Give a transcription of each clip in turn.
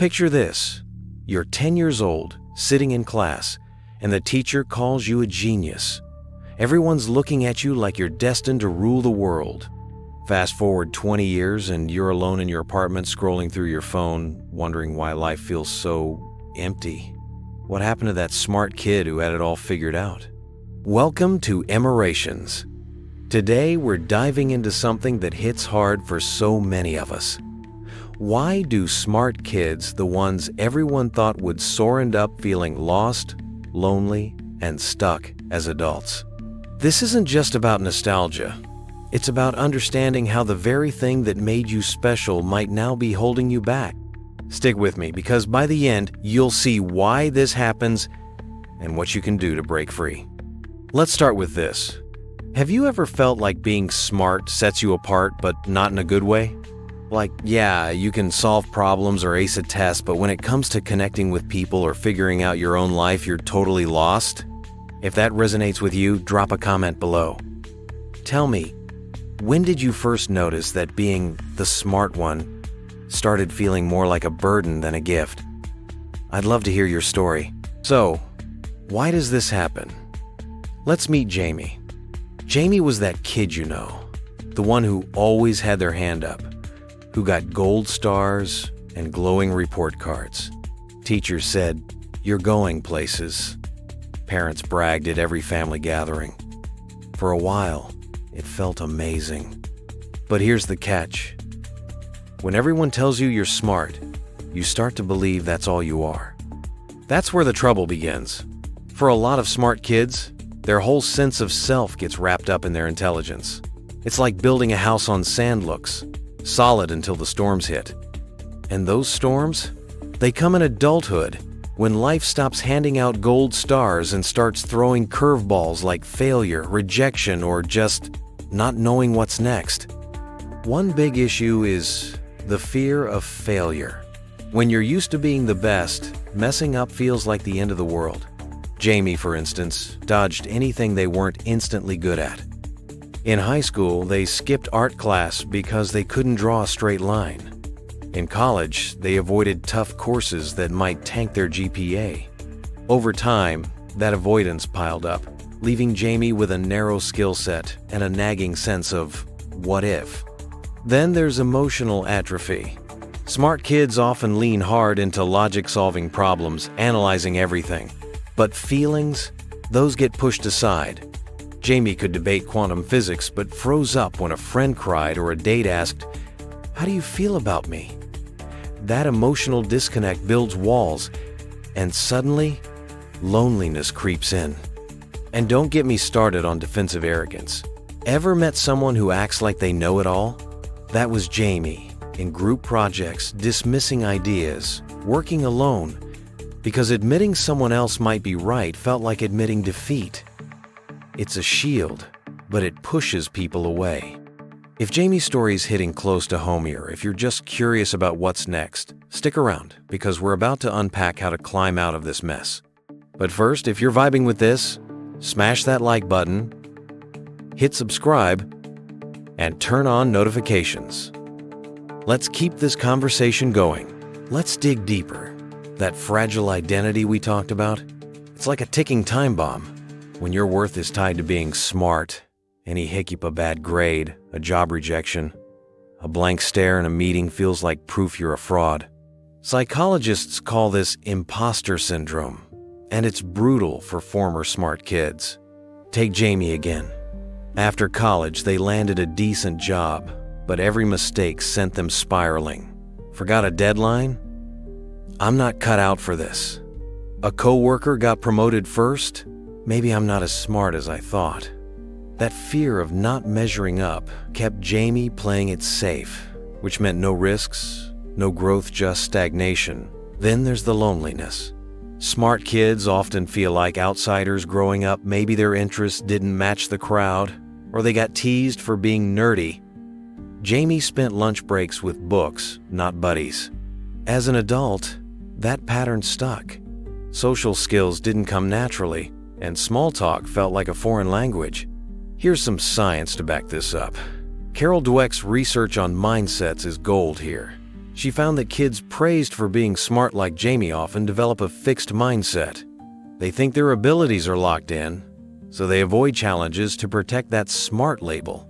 Picture this. You're 10 years old, sitting in class, and the teacher calls you a genius. Everyone's looking at you like you're destined to rule the world. Fast forward 20 years and you're alone in your apartment scrolling through your phone, wondering why life feels so empty. What happened to that smart kid who had it all figured out? Welcome to Emorations. Today we're diving into something that hits hard for so many of us. Why do smart kids, the ones everyone thought would soar end up feeling lost, lonely, and stuck as adults? This isn't just about nostalgia. It's about understanding how the very thing that made you special might now be holding you back. Stick with me, because by the end, you'll see why this happens and what you can do to break free. Let's start with this. Have you ever felt like being smart sets you apart, but not in a good way? Like, yeah, you can solve problems or ace a test, but when it comes to connecting with people or figuring out your own life, you're totally lost? If that resonates with you, drop a comment below. Tell me, when did you first notice that being the smart one started feeling more like a burden than a gift? I'd love to hear your story. So, why does this happen? Let's meet Jamie. Jamie was that kid you know, the one who always had their hand up, who got gold stars and glowing report cards. Teachers said, "You're going places." Parents bragged at every family gathering. For a while, it felt amazing. But here's the catch. When everyone tells you you're smart, you start to believe that's all you are. That's where the trouble begins. For a lot of smart kids, their whole sense of self gets wrapped up in their intelligence. It's like building a house on sand looks, solid until the storms hit. And those storms, they come in adulthood, when life stops handing out gold stars and starts throwing curveballs like failure, rejection, or just not knowing what's next. One big issue is the fear of failure. When you're used to being the best, messing up feels like the end of the world. Jamie, for instance, dodged anything they weren't instantly good at. In high school, they skipped art class because they couldn't draw a straight line. In college, they avoided tough courses that might tank their GPA. Over time, that avoidance piled up, leaving Jamie with a narrow skill set and a nagging sense of what if. Then there's emotional atrophy. Smart kids often lean hard into logic-solving problems, analyzing everything. But feelings, those get pushed aside. Jamie could debate quantum physics, but froze up when a friend cried or a date asked, "How do you feel about me?" That emotional disconnect builds walls, and suddenly, loneliness creeps in. And don't get me started on defensive arrogance. Ever met someone who acts like they know it all? That was Jamie, in group projects, dismissing ideas, working alone, because admitting someone else might be right felt like admitting defeat. It's a shield, but it pushes people away. If Jamie's story is hitting close to home here, if you're just curious about what's next, stick around, because we're about to unpack how to climb out of this mess. But first, if you're vibing with this, smash that like button, hit subscribe, and turn on notifications. Let's keep this conversation going. Let's dig deeper. That fragile identity we talked about, it's like a ticking time bomb. When your worth is tied to being smart, any hiccup, a bad grade, a job rejection, a blank stare in a meeting feels like proof you're a fraud. Psychologists call this imposter syndrome, and it's brutal for former smart kids. Take Jamie again. After college, they landed a decent job, but every mistake sent them spiraling. Forgot a deadline? I'm not cut out for this. A coworker got promoted first? Maybe I'm not as smart as I thought. That fear of not measuring up kept Jamie playing it safe, which meant no risks, no growth, just stagnation. Then there's the loneliness. Smart kids often feel like outsiders growing up. Maybe their interests didn't match the crowd, or they got teased for being nerdy. Jamie spent lunch breaks with books, not buddies. As an adult, that pattern stuck. Social skills didn't come naturally, and small talk felt like a foreign language. Here's some science to back this up. Carol Dweck's research on mindsets is gold here. She found that kids praised for being smart like Jamie often develop a fixed mindset. They think their abilities are locked in, so they avoid challenges to protect that smart label.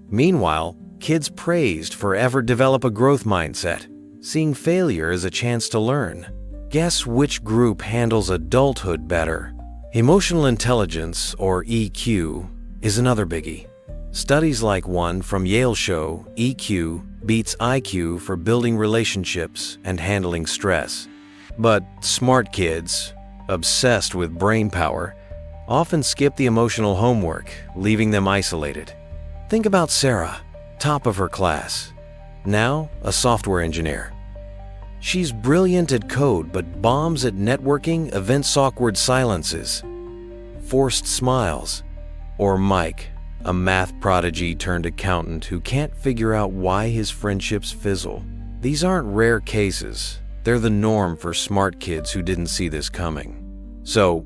Meanwhile, kids praised forever develop a growth mindset, seeing failure as a chance to learn. Guess which group handles adulthood better? Emotional intelligence, or EQ, is another biggie. Studies like one from Yale show EQ beats IQ for building relationships and handling stress. But smart kids, obsessed with brain power, often skip the emotional homework, leaving them isolated. Think about Sarah, top of her class, now a software engineer. She's brilliant at code but bombs at networking, events, awkward silences, forced smiles. Or Mike, a math prodigy turned accountant who can't figure out why his friendships fizzle. These aren't rare cases. They're the norm for smart kids who didn't see this coming. So,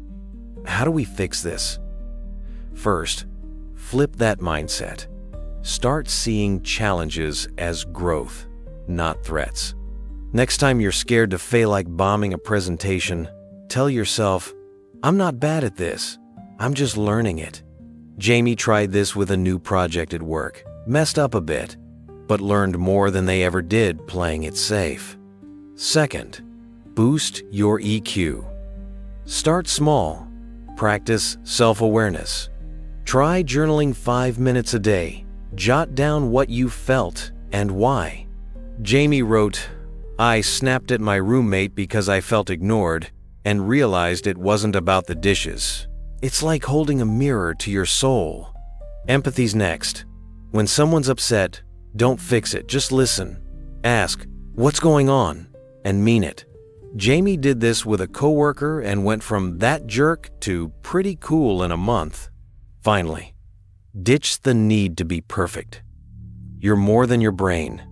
how do we fix this? First, flip that mindset. Start seeing challenges as growth, not threats. Next time you're scared to fail like bombing a presentation, tell yourself, I'm not bad at this, I'm just learning it. Jamie tried this with a new project at work, messed up a bit, but learned more than they ever did playing it safe. Second, boost your EQ. Start small. Practice self-awareness. Try journaling 5 minutes a day. Jot down what you felt and why. Jamie wrote, I snapped at my roommate because I felt ignored and realized it wasn't about the dishes. It's like holding a mirror to your soul. Empathy's next. When someone's upset, don't fix it, just listen. Ask, what's going on? And mean it. Jamie did this with a coworker and went from that jerk to pretty cool in a month. Finally, ditch the need to be perfect. You're more than your brain.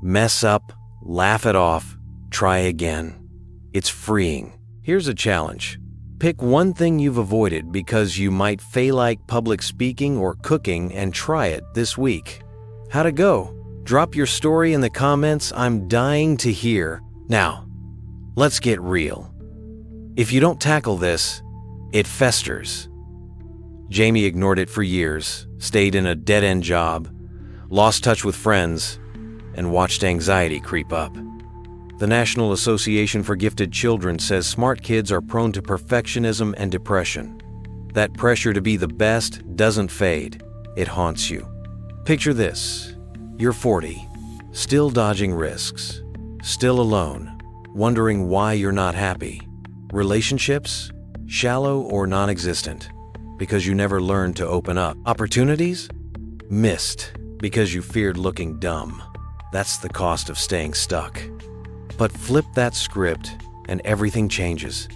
Mess up, laugh it off, try again. It's freeing. Here's a challenge. Pick one thing you've avoided because you might fail, like public speaking or cooking, and try it this week. How'd it go? Drop your story in the comments. I'm dying to hear. Now, let's get real. If you don't tackle this, it festers. Jamie ignored it for years, stayed in a dead-end job, lost touch with friends, and watched anxiety creep up. The National Association for Gifted Children says smart kids are prone to perfectionism and depression. That pressure to be the best doesn't fade, it haunts you. Picture this: you're 40, still dodging risks, still alone, wondering why you're not happy. Relationships, shallow or non-existent, because you never learned to open up. Opportunities? Missed, because you feared looking dumb. That's the cost of staying stuck. But flip that script and everything changes.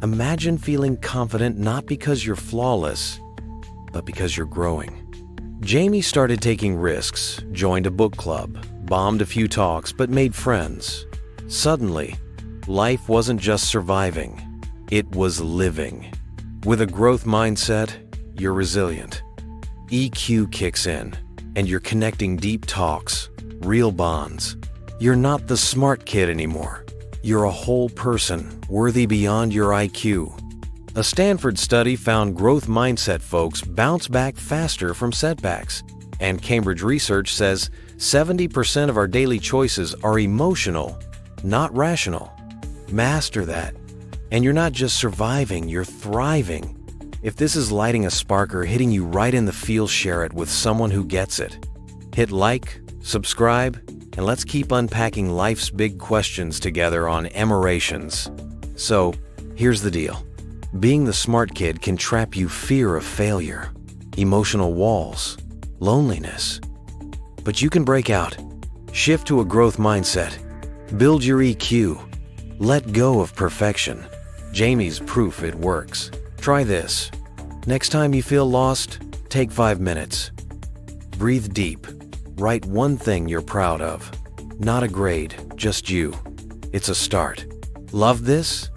Imagine feeling confident not because you're flawless, but because you're growing. Jamie started taking risks, joined a book club, bombed a few talks, but made friends. Suddenly, life wasn't just surviving, it was living. With a growth mindset, you're resilient. EQ kicks in, and you're connecting deep talks, real bonds. You're not the smart kid anymore. You're a whole person, worthy beyond your IQ. A Stanford study found growth mindset folks bounce back faster from setbacks, and Cambridge research says 70% of our daily choices are emotional, not rational. Master that, and you're not just surviving, you're thriving. If this is lighting a spark or hitting you right in the feel, share it with someone who gets it. Hit like, subscribe, and let's keep unpacking life's big questions together on Emorations. So, here's the deal. Being the smart kid can trap you: fear of failure, emotional walls, loneliness. But you can break out, shift to a growth mindset, build your EQ, let go of perfection. Jamie's proof it works. Try this. Next time you feel lost, take 5 minutes. Breathe deep. Write one thing you're proud of. Not a grade, just you. It's a start. Love this?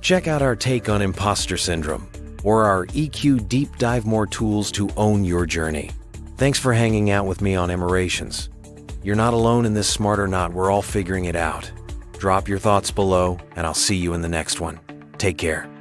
Check out our take on imposter syndrome or our EQ deep dive, more tools to own your journey. Thanks for hanging out with me on Emorations. You're not alone in this, smart or not, we're all figuring it out. Drop your thoughts below, and I'll see you in the next one. Take care.